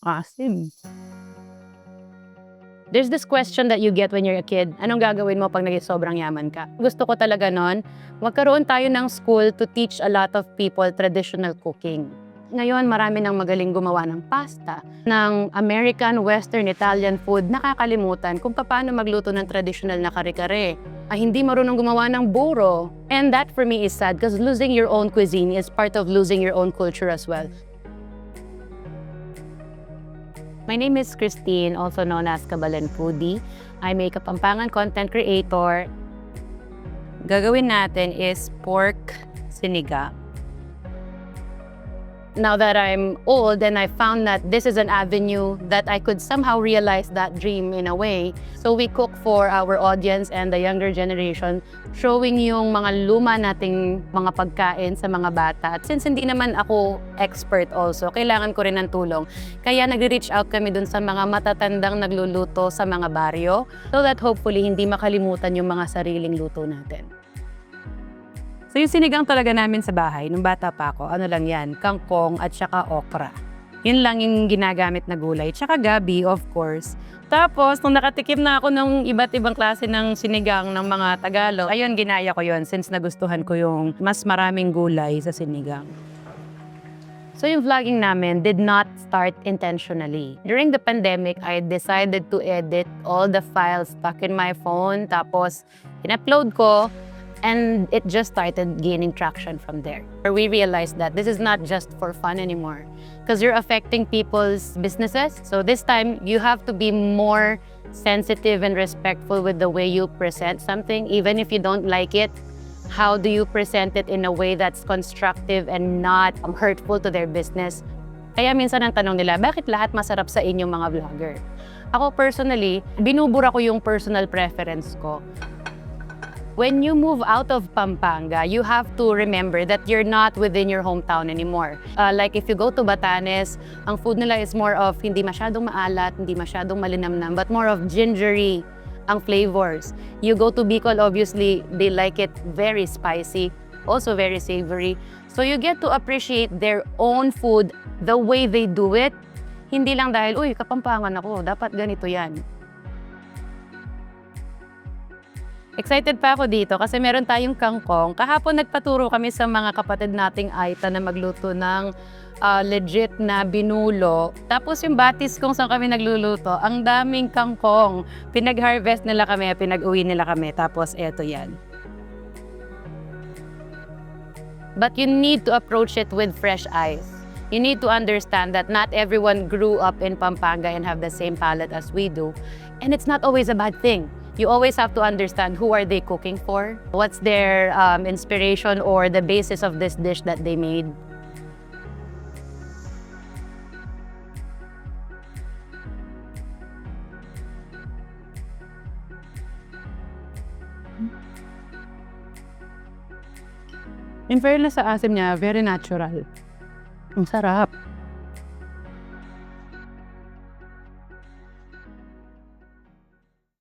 Asim. There's this question that you get when you're a kid, anong gagawin mo 'pag naging sobrang yaman ka? Gusto ko talaga nun, magkaroon tayo ng school to teach a lot of people traditional cooking. Ngayon, marami ng magaling gumawa ng pasta, ng American, Western, Italian food, nakakalimutan kung paano magluto ng traditional na kare-kare. Hindi marunong gumawa ng buro. And that for me is sad because losing your own cuisine is part of losing your own culture as well. My name is Christine, also known as Kabalan Foodie. I'm a Kapampangan content creator. Gagawin natin is pork sinigang. Now that I'm old and I found that this is an avenue that I could somehow realize that dream in a way. So we cook for our audience and the younger generation, showing yung mga luma nating mga pagkain sa mga bata. At since hindi naman ako expert also, kailangan ko rin ng tulong. Kaya nag-reach out kami dun sa mga matatandang nagluluto sa mga baryo so that hopefully hindi makalimutan yung mga sariling luto natin. So yung sinigang talaga namin sa bahay, nung bata pa ako, ano lang yan, kangkong at saka okra. Yun lang yung ginagamit na gulay. Tsaka gabi, of course. Tapos, nung nakatikim na ako ng iba't ibang klase ng sinigang ng mga Tagalog, ayun, ginaya ko yun since nagustuhan ko yung mas maraming gulay sa sinigang. So yung vlogging namin did not start intentionally. During the pandemic, I decided to edit all the files stuck in my phone. Tapos, in-upload ko. And it just started gaining traction from there. We realized that this is not just for fun anymore because you're affecting people's businesses. So this time, you have to be more sensitive and respectful with the way you present something. Even if you don't like it, how do you present it in a way that's constructive and not hurtful to their business? Kaya minsan ang tanong nila, bakit lahat masarap sa inyong mga vlogger? Ako personally, binubura ko yung personal preference ko. When you move out of Pampanga, you have to remember that you're not within your hometown anymore. Like if you go to Batanes, ang food nila is more of hindi masyadong maalat, hindi masyadong malinamnam, but more of gingery ang flavors. You go to Bicol, obviously, they like it very spicy, also very savory. So you get to appreciate their own food the way they do it. Hindi lang dahil, uy, Kapampangan ako, dapat ganito yan. Excited pa ako dito kasi meron tayong kangkong. Kahapon nagpaturo kami sa mga kapatid nating Aita na magluto ng legit na binulo. Tapos yung batis kung saan kami nagluluto, ang daming kangkong. Pinag-harvest nila kami, pinag-uwi nila kami. Tapos eto yan. But you need to approach it with fresh eyes. You need to understand that not everyone grew up in Pampanga and have the same palate as we do. And it's not always a bad thing. You always have to understand who are they cooking for, what's their inspiration or the basis of this dish that they made. In fairness sa asim niya, very natural. Ang sarap.